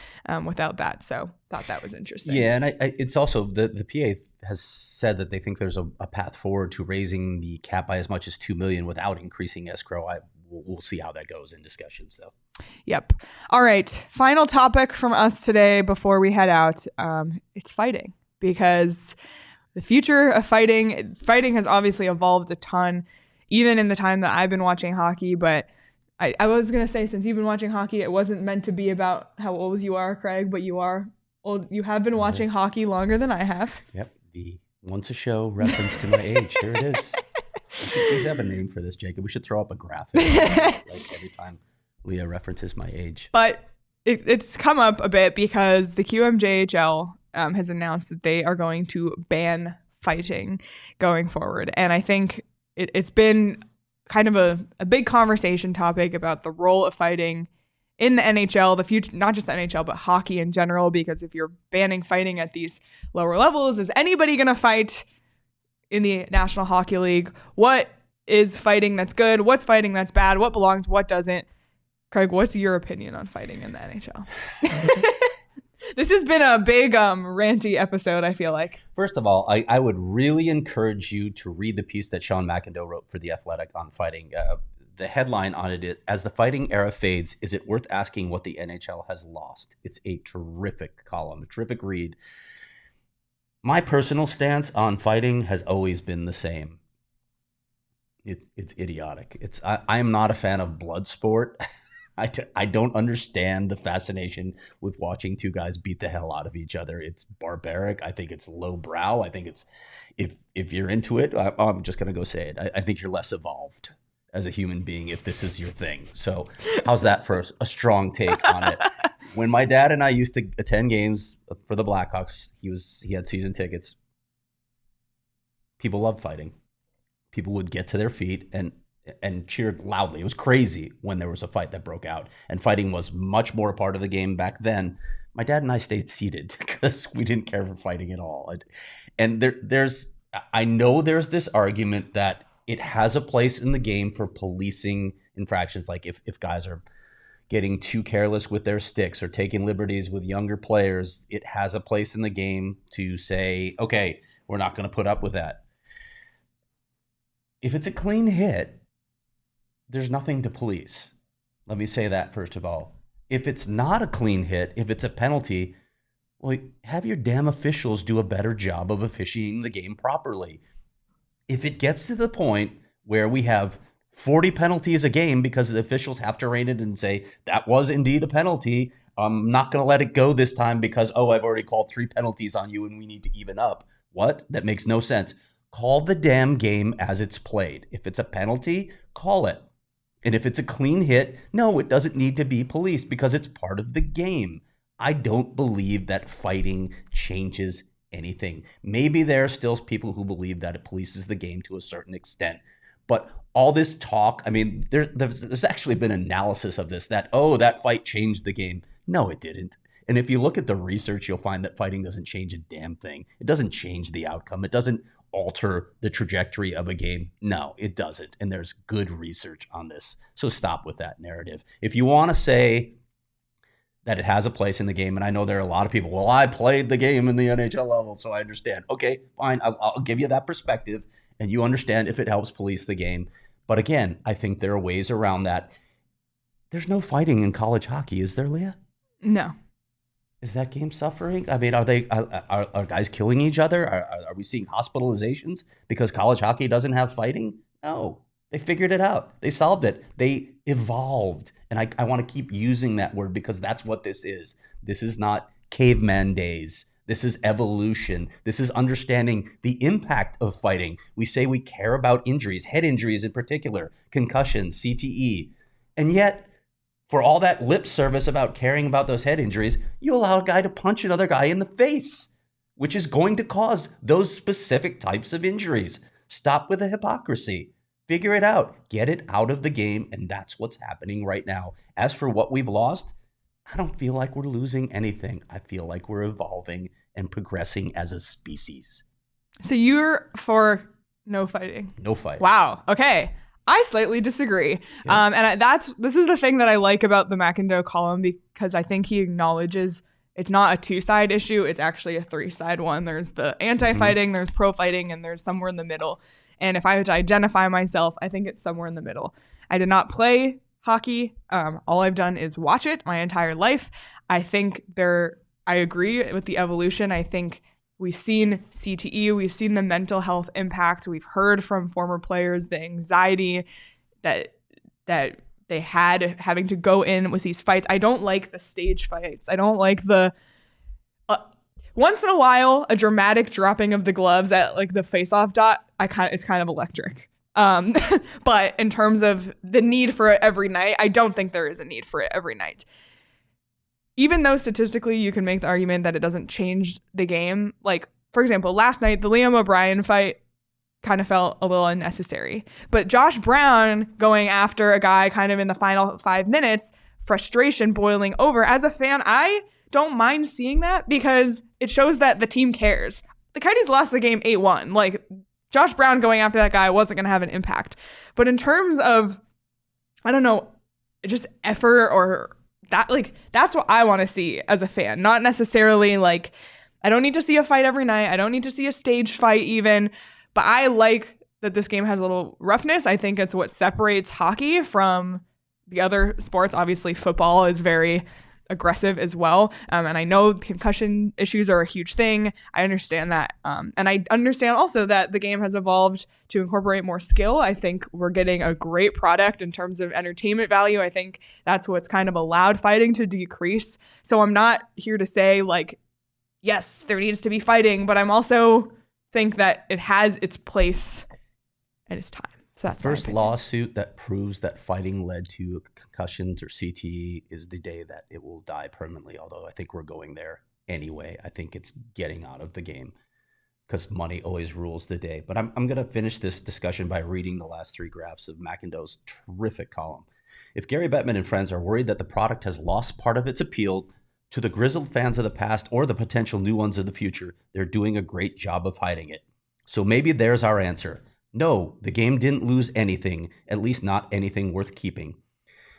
without that. So thought that was interesting. Yeah, and it's also the PA has said that they think there's a path forward to raising the cap by as much as $2 million without increasing escrow. We'll see how that goes in discussions, though. Yep. All right. Final topic from us today before we head out. It's fighting, because the future of fighting has obviously evolved a ton, even in the time that I've been watching hockey. But I was going to say, since you've been watching hockey, it wasn't meant to be about how old you are, Craig, but you are old. You have been watching hockey longer than I have. Yep. The once a show reference to my age. Here it is. We should have a name for this, Jacob. We should throw up a graphic like every time Leah references my age. But it's come up a bit because the QMJHL has announced that they are going to ban fighting going forward. And I think it's been kind of a big conversation topic about the role of fighting in the NHL, the future, not just the NHL, but hockey in general, because if you're banning fighting at these lower levels, is anybody going to fight in the National Hockey League? What is fighting that's good? What's fighting that's bad? What belongs? What doesn't? Craig, what's your opinion on fighting in the NHL? This has been a big ranty episode, I feel like. First of all, I would really encourage you to read the piece that Sean McIndoe wrote for The Athletic on fighting. The headline on it is, "As the fighting era fades, is it worth asking what the NHL has lost?" It's a terrific column, a terrific read. My personal stance on fighting has always been the same. It's idiotic. I am not a fan of blood sport. I don't understand the fascination with watching two guys beat the hell out of each other. It's barbaric. I think it's lowbrow. I think it's, if you're into it, I'm just going to go say it. I think you're less evolved as a human being if this is your thing. So how's that for a strong take on it? When my dad and I used to attend games for the Blackhawks, he had season tickets. People loved fighting. People would get to their feet and cheered loudly. It was crazy when there was a fight that broke out, and fighting was much more a part of the game back then. My dad and I stayed seated because we didn't care for fighting at all. And I know there's this argument that it has a place in the game for policing infractions, like if guys are getting too careless with their sticks or taking liberties with younger players, it has a place in the game to say, okay, we're not going to put up with that. If it's a clean hit, there's nothing to police. Let me say that first of all. If it's not a clean hit, if it's a penalty, well, have your damn officials do a better job of officiating the game properly. If it gets to the point where we have 40 penalties a game because the officials have to rein it and say, that was indeed a penalty, I'm not going to let it go this time because, I've already called 3 penalties on you and we need to even up. What? That makes no sense. Call the damn game as it's played. If it's a penalty, call it. And if it's a clean hit, no, it doesn't need to be policed because it's part of the game. I don't believe that fighting changes anything. Maybe there are still people who believe that it polices the game to a certain extent. But all this talk, I mean, there's actually been analysis of this, that fight changed the game. No, it didn't. And if you look at the research, you'll find that fighting doesn't change a damn thing. It doesn't change the outcome. It doesn't alter the trajectory of a game. No, it doesn't. And there's good research on this. So stop with that narrative. If you want to say that it has a place in the game, and I know there are a lot of people, well, I played the game in the NHL level, so I understand. Okay, fine. I'll give you that perspective, and you understand if it helps police the game. But again, I think there are ways around that. There's no fighting in college hockey, is there, Leah? No. Is that game suffering? I mean, are guys killing each other? Are we seeing hospitalizations because college hockey doesn't have fighting? No, they figured it out. They solved it. They evolved. And I want to keep using that word because that's what this is. This is not caveman days. This is evolution. This is understanding the impact of fighting. We say we care about injuries, head injuries in particular, concussions, CTE. And yet, for all that lip service about caring about those head injuries, you allow a guy to punch another guy in the face, which is going to cause those specific types of injuries. Stop with the hypocrisy. Figure it out. Get it out of the game, and that's what's happening right now. As for what we've lost, I don't feel like we're losing anything. I feel like we're evolving and progressing as a species. So you're for no fighting? No fighting. Wow. Okay. I slightly disagree. Yeah. And this is the thing that I like about the McIndoe column, because I think he acknowledges it's not a two-side issue. It's actually a three-side one. There's the anti-fighting, there's pro-fighting, and there's somewhere in the middle. And if I had to identify myself, I think it's somewhere in the middle. I did not play hockey. All I've done is watch it my entire life. I think I agree with the evolution. I think we've seen CTE, we've seen the mental health impact. We've heard from former players the anxiety that they had having to go in with these fights. I don't like the stage fights. I don't like the once in a while a dramatic dropping of the gloves at like the face-off dot. It's kind of electric. But in terms of the need for it every night, I don't think there is a need for it every night. Even though statistically you can make the argument that it doesn't change the game. Like, for example, last night, the Liam O'Brien fight kind of felt a little unnecessary. But Josh Brown going after a guy kind of in the final 5 minutes, frustration boiling over. As a fan, I don't mind seeing that because it shows that the team cares. The Coyotes lost the game 8-1. Like, Josh Brown going after that guy wasn't going to have an impact. But in terms of, I don't know, just effort or that, like, that's what I want to see as a fan. Not necessarily like, I don't need to see a fight every night. I don't need to see a stage fight even. But I like that this game has a little roughness. I think it's what separates hockey from the other sports. Obviously, football is very aggressive as well. And I know concussion issues are a huge thing. I understand that. And I understand also that the game has evolved to incorporate more skill. I think we're getting a great product in terms of entertainment value. I think that's what's kind of allowed fighting to decrease. So I'm not here to say like, yes, there needs to be fighting, but I'm also think that it has its place and its time. So that's first lawsuit that proves that fighting led to concussions or CTE is the day that it will die permanently. Although I think we're going there anyway. I think it's getting out of the game because money always rules the day. But I'm going to finish this discussion by reading the last 3 graphs of McIndoe's terrific column. If Gary Bettman and friends are worried that the product has lost part of its appeal to the grizzled fans of the past or the potential new ones of the future, they're doing a great job of hiding it. So maybe there's our answer. No, the game didn't lose anything, at least not anything worth keeping.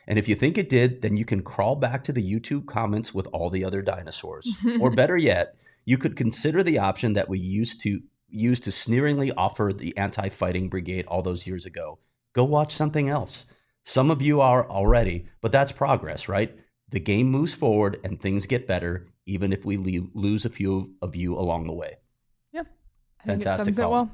And if you think it did, then you can crawl back to the YouTube comments with all the other dinosaurs. Or better yet, you could consider the option that we used to sneeringly offer the anti-fighting brigade all those years ago. Go watch something else. Some of you are already, but that's progress, right? The game moves forward and things get better, even if we lose a few of you along the way. Yeah. Fantastic. Well,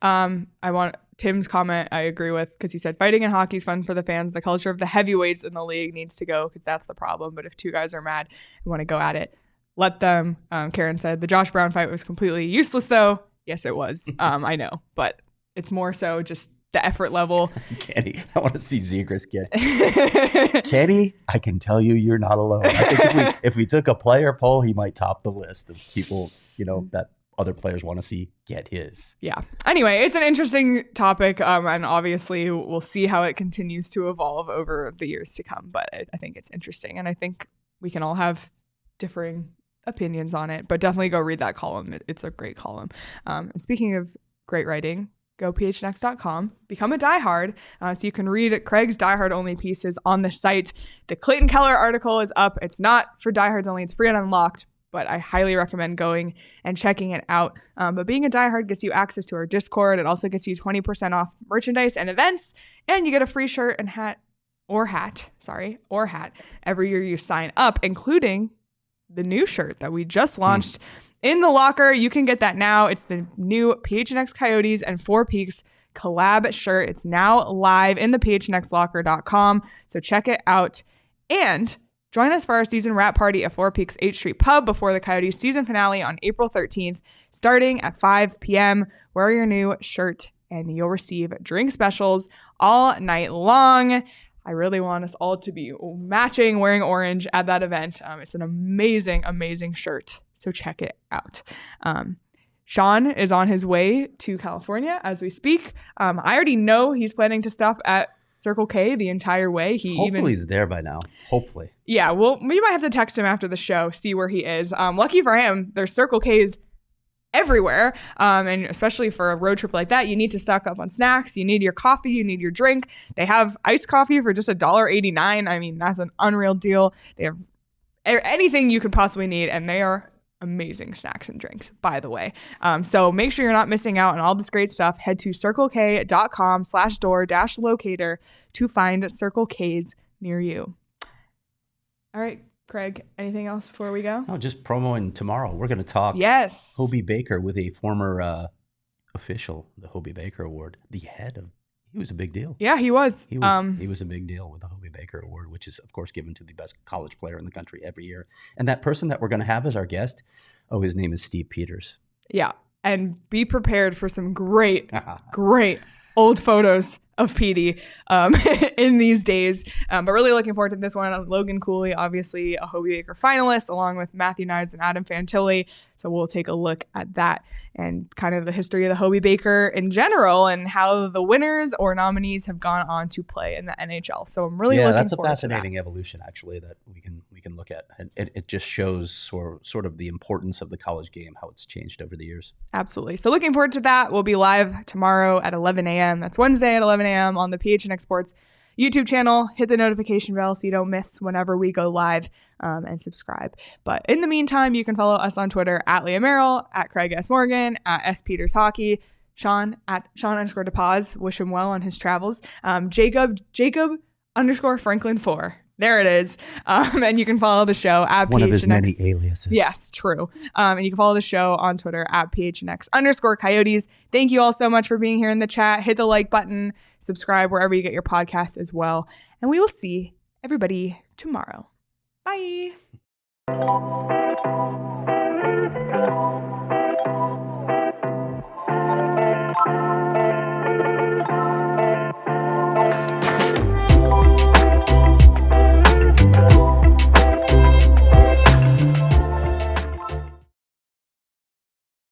I want Tim's comment I agree with because he said fighting in hockey is fun for the fans. The culture of the heavyweights in the league needs to go because that's the problem. But if 2 guys are mad and want to go at it, let them. Karen said the Josh Brown fight was completely useless though. Yes, it was. I know, but it's more so just the effort level. Kenny, I want to see Zegras get. Kenny, I can tell you you're not alone. I think if we took a player poll, he might top the list of people, that other players want to see get his. Yeah. Anyway, it's an interesting topic. And obviously we'll see how it continues to evolve over the years to come. But I think it's interesting. And I think we can all have differing opinions on it. But definitely go read that column. It's a great column. And speaking of great writing, go phnx.com, become a diehard, so you can read Craig's diehard only pieces on the site. The Clayton Keller article is up. It's not for diehards only. It's free and unlocked, but I highly recommend going and checking it out. But being a diehard gets you access to our Discord. It also gets you 20% off merchandise and events, and you get a free shirt and hat every year you sign up, including the new shirt that we just launched in the locker. You can get that now. It's the new PHNX Coyotes and Four Peaks collab shirt. It's now live in the phnxlocker.com. So check it out. And join us for our season wrap party at Four Peaks 8th Street Pub before the Coyotes season finale on April 13th, starting at 5 p.m. Wear your new shirt and you'll receive drink specials all night long. I really want us all to be matching, wearing orange at that event. It's an amazing, amazing shirt. So check it out. Sean is on his way to California as we speak. I already know he's planning to stop at Circle K the entire way. Hopefully he's there by now. Hopefully. Yeah, well, we might have to text him after the show, see where he is. Lucky for him, there's Circle K's everywhere. And especially for a road trip like that, you need to stock up on snacks. You need your coffee. You need your drink. They have iced coffee for just $1.89. I mean, that's an unreal deal. They have anything you could possibly need, and they are amazing snacks and drinks, by the way. So make sure you're not missing out on all this great stuff. Head to circlek.com/door-locator to find Circle K's near you. All right, Craig, anything else before we go? No, just promoing tomorrow. We're going to talk Hobie Baker with a former official, the Hobie Baker Award, the head of. He was a big deal. Yeah, he was. He was a big deal with the Hobie Baker Award, which is, of course, given to the best college player in the country every year. And that person that we're going to have as our guest, his name is Steve Peters. Yeah, and be prepared for some great, great old photos of Petey in these days. But really looking forward to this one. Logan Cooley, obviously a Hobie Baker finalist, along with Matthew Knides and Adam Fantilli. So we'll take a look at that and kind of the history of the Hobie Baker in general and how the winners or nominees have gone on to play in the NHL. So I'm really looking forward to that. Yeah, that's a fascinating evolution, actually, that we can look at. And it just shows sort of the importance of the college game, how it's changed over the years. Absolutely. So looking forward to that. We'll be live tomorrow at 11 a.m. That's Wednesday at 11 a.m. on the PHNX Sports YouTube channel. Hit the notification bell so you don't miss whenever we go live, and subscribe. But in the meantime, you can follow us on Twitter at Leah Merrill, at Craig S. Morgan, at S. Peters Hockey, Sean at Sean_DePaz. Wish him well on his travels. Jacob_Franklin4. There it is. And you can follow the show at one PHNX. Of his many aliases. Yes, true. And you can follow the show on Twitter at PHNX_Coyotes. Thank you all so much for being here in the chat. Hit the like button, subscribe wherever you get your podcasts as well. And we will see everybody tomorrow. Bye.